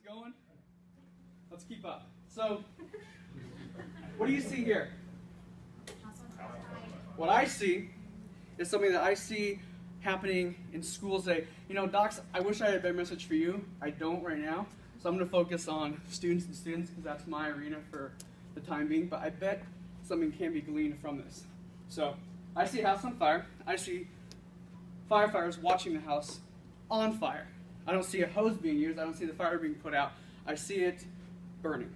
going? Let's keep up. So, what do you see here? What I see is something that I see happening in schools today. You know, docs, I wish I had a better message for you. I don't right now. So I'm going to focus on students because that's my arena for the time being. But I bet something can be gleaned from this. So I see a house on fire. I see firefighters watching the house on fire. I don't see a hose being used. I don't see the fire being put out. I see it burning.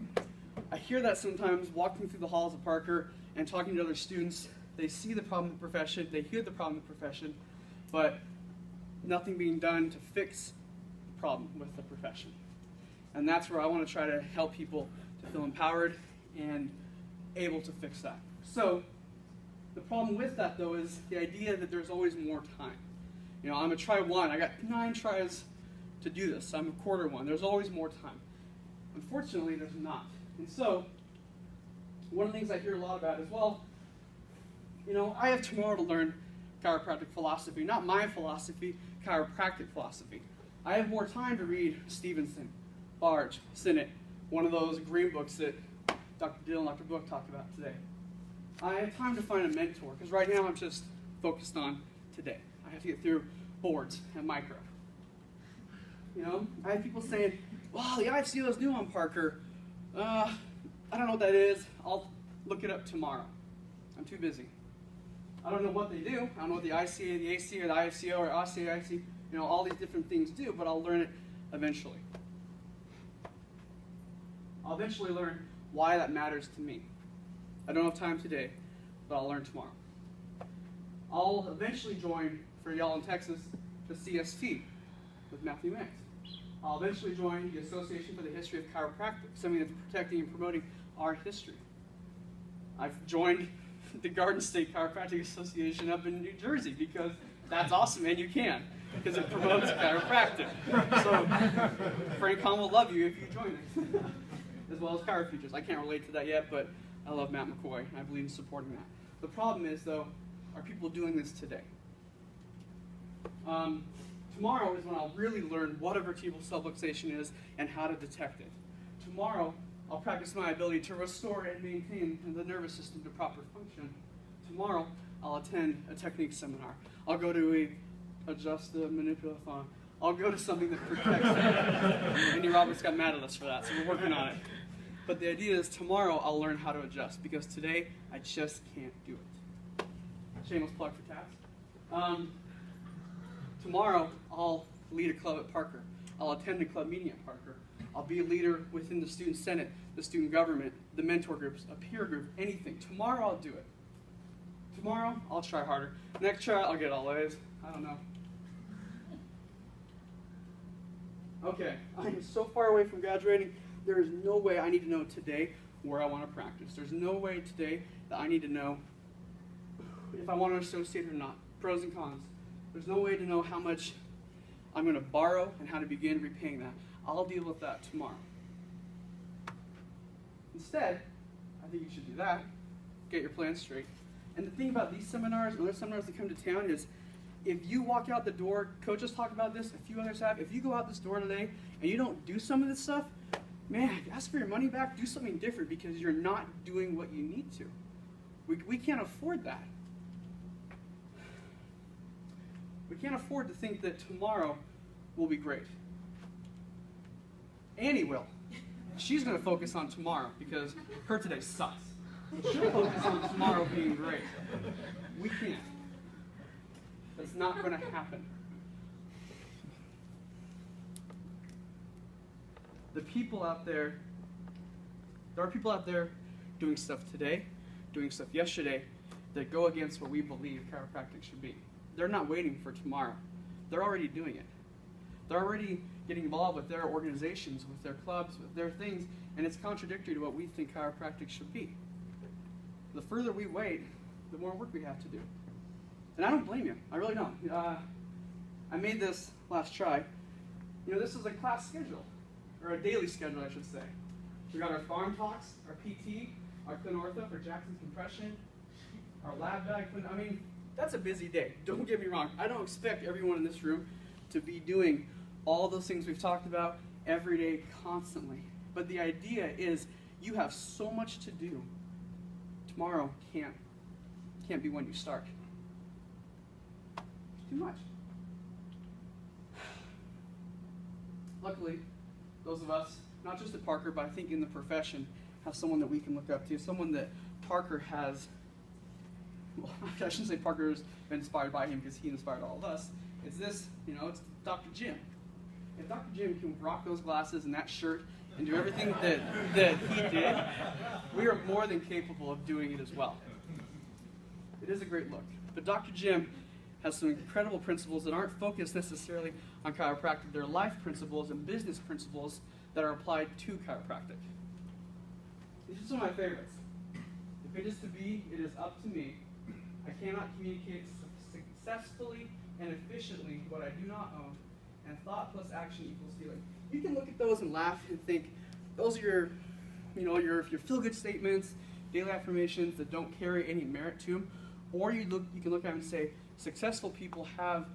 I hear that sometimes walking through the halls of Parker and talking to other students. They see the problem in the profession. They hear the problem in the profession. But nothing being done to fix the problem with the profession. And that's where I want to try to help people to feel empowered and able to fix that. So the problem with that, though, is the idea that there's always more time. You know, I'm a try one. I got 9 tries to do this. I'm a quarter one. There's always more time. Unfortunately, there's not. And so one of the things I hear a lot about is, well, you know, I have tomorrow to learn chiropractic philosophy. Not my philosophy, chiropractic philosophy. I have more time to read Stevenson, Barge, Sinnott, one of those green books that Dr. Dill and Dr. Book talked about today. I have time to find a mentor, because right now I'm just focused on today. I have to get through boards and micro. You know, I have people saying, wow, the IFCO is new on Parker. I don't know what that is. I'll look it up tomorrow. I'm too busy. I don't know what they do. I don't know what the ICA, the AC, or the IFCO, or ICIC, you know, all these different things do, but I'll learn it eventually. I'll eventually learn why that matters to me. I don't have time today, but I'll learn tomorrow. I'll eventually join, for y'all in Texas, the CST with Matthew Max. I'll eventually join the Association for the History of Chiropractic, something that's protecting and promoting our history. I've joined the Garden State Chiropractic Association up in New Jersey because that's awesome, and you can, because it promotes chiropractic. So Frank Hahn will love you if you join it, as well as ChiroFutures. I can't relate to that yet, but I love Matt McCoy, and I believe in supporting that. The problem is, though, are people doing this today? Tomorrow is when I'll really learn what a vertebral subluxation is and how to detect it. Tomorrow, I'll practice my ability to restore and maintain the nervous system to proper function. Tomorrow, I'll attend a technique seminar. I'll go to adjust the manipulathon. I'll go to something that protects it. Andy Roberts got mad at us for that, so we're working on it. But the idea is tomorrow I'll learn how to adjust, because today I just can't do it. Shameless plug for TAPS. Tomorrow I'll lead a club at Parker. I'll attend a club meeting at Parker. I'll be a leader within the student senate, the student government, the mentor groups, a peer group, anything. Tomorrow I'll do it. Tomorrow I'll try harder. Next try I'll get all A's. I don't know. Okay, I am so far away from graduating. There is no way I need to know today where I want to practice. There's no way today that I need to know if I want to associate or not. Pros and cons. There's no way to know how much I'm going to borrow and how to begin repaying that. I'll deal with that tomorrow. Instead, I think you should do that. Get your plans straight. And the thing about these seminars and other seminars that come to town is, if you walk out the door, coaches talk about this, a few others have, if you go out this door today and you don't do some of this stuff, man, ask for your money back, do something different, because you're not doing what you need to. We can't afford that. We can't afford to think that tomorrow will be great. Annie will. She's going to focus on tomorrow because her today sucks. She'll focus on tomorrow being great. We can't. That's not going to happen. The people out there, there are people out there doing stuff today, doing stuff yesterday, that go against what we believe chiropractic should be. They're not waiting for tomorrow. They're already doing it. They're already getting involved with their organizations, with their clubs, with their things, and it's contradictory to what we think chiropractic should be. The further we wait, the more work we have to do. And I don't blame you. I really don't. I made this last try. You know, this is a class schedule, or a daily schedule, I should say. We got our farm talks, our PT, our clin ortho for Jackson's compression, our lab bag. I mean, that's a busy day. Don't get me wrong. I don't expect everyone in this room to be doing all those things we've talked about every day, constantly. But the idea is you have so much to do. Tomorrow can't be when you start. It's too much. Luckily, those of us, not just at Parker, but I think in the profession, have someone that we can look up to, someone that Parker has, well, I shouldn't say Parker has been inspired by him because he inspired all of us. It's this, it's Dr. Jim. If Dr. Jim can rock those glasses and that shirt and do everything that he did, we are more than capable of doing it as well. It is a great look. But Dr. Jim has some incredible principles that aren't focused necessarily on chiropractic. They're life principles and business principles that are applied to chiropractic. These are some of my favorites. If it is to be, it is up to me. I cannot communicate successfully and efficiently what I do not own, and thought plus action equals feeling. You can look at those and laugh and think those are your feel-good statements, daily affirmations that don't carry any merit to them, or you can look at them and say successful people have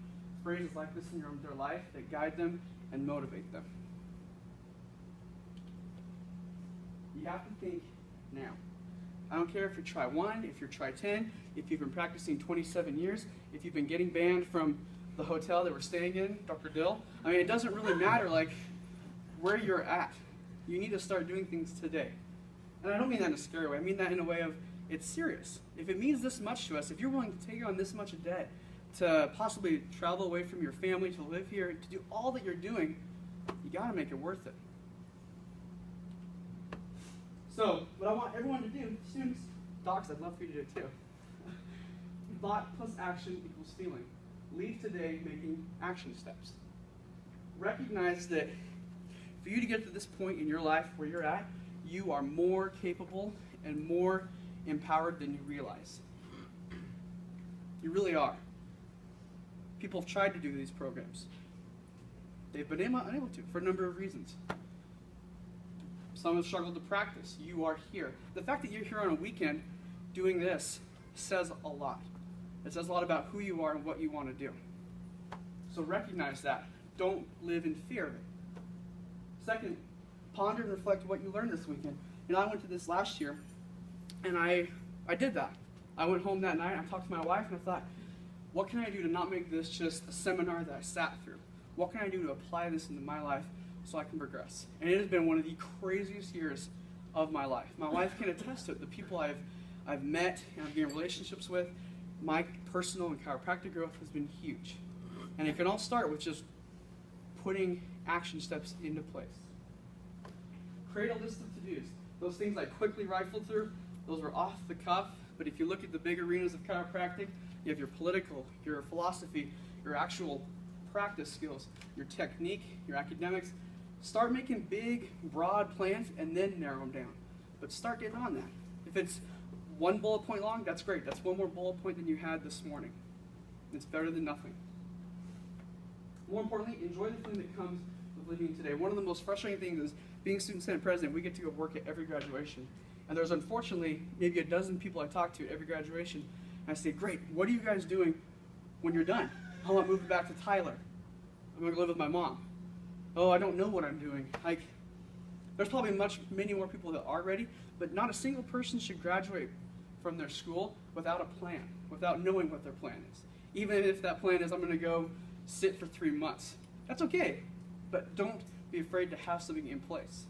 phrases like this in their life that guide them and motivate them. You have to think now. I don't care if you try 1, if you try 10, if you've been practicing 27 years, if you've been getting banned from the hotel that we're staying in, Dr. Dill. I mean, it doesn't really matter where you're at. You need to start doing things today. And I don't mean that in a scary way. I mean that in a way of it's serious. If it means this much to us, if you're willing to take on this much of debt, to possibly travel away from your family, to live here, to do all that you're doing, you got to make it worth it. So, what I want everyone to do, students, docs, I'd love for you to do it too. Thought plus action equals feeling. Leave today making action steps. Recognize that for you to get to this point in your life where you're at, you are more capable and more empowered than you realize. You really are. People have tried to do these programs. They've been unable to for a number of reasons. Some have struggled to practice. You are here. The fact that you're here on a weekend doing this says a lot. It says a lot about who you are and what you want to do. So recognize that. Don't live in fear of it. Second, ponder and reflect what you learned this weekend. I went to this last year, and I did that. I went home that night, I talked to my wife, and I thought, what can I do to not make this just a seminar that I sat through? What can I do to apply this into my life so I can progress? And it has been one of the craziest years of my life. My wife can attest to it. The people I've met and I've gained relationships with, my personal and chiropractic growth has been huge. And it can all start with just putting action steps into place. Create a list of to-dos. Those things I quickly rifled through, those were off the cuff, but if you look at the big arenas of chiropractic, you have your political, your philosophy, your actual practice skills, your technique, your academics. Start making big, broad plans and then narrow them down. But start getting on that. If it's 1 bullet point long, that's great. That's 1 more bullet point than you had this morning. It's better than nothing. More importantly, enjoy the feeling that comes with living today. One of the most frustrating things is being student senate president, we get to go work at every graduation. And there's unfortunately maybe a dozen people I talk to at every graduation. And I say, great, what are you guys doing when you're done? Oh, I'm moving back to Tyler. I'm going to live with my mom. Oh, I don't know what I'm doing. There's probably many more people that are ready, but not a single person should graduate from their school without a plan, without knowing what their plan is. Even if that plan is, I'm going to go sit for 3 months. That's okay, but don't be afraid to have something in place.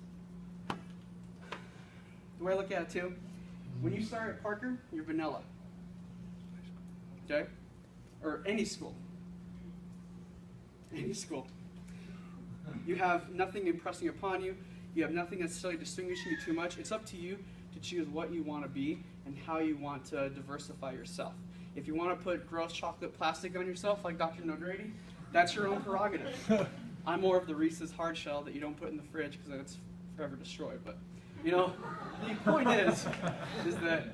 The way I look at it too, when you start at Parker, you're vanilla. Okay? Or any school. Any school. You have nothing impressing upon you. You have nothing necessarily distinguishing you too much. It's up to you to choose what you want to be and how you want to diversify yourself. If you want to put gross chocolate plastic on yourself like Dr. Nogrady, that's your own prerogative. I'm more of the Reese's hard shell that you don't put in the fridge because then it's forever destroyed. But, the point is that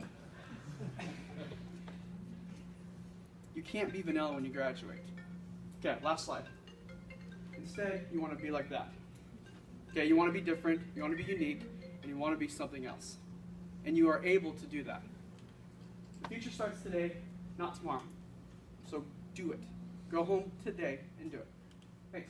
you can't be vanilla when you graduate. Okay, last slide. Instead, you want to be like that. Okay, you want to be different, you want to be unique, and you want to be something else. And you are able to do that. The future starts today, not tomorrow. So do it. Go home today and do it. Thanks.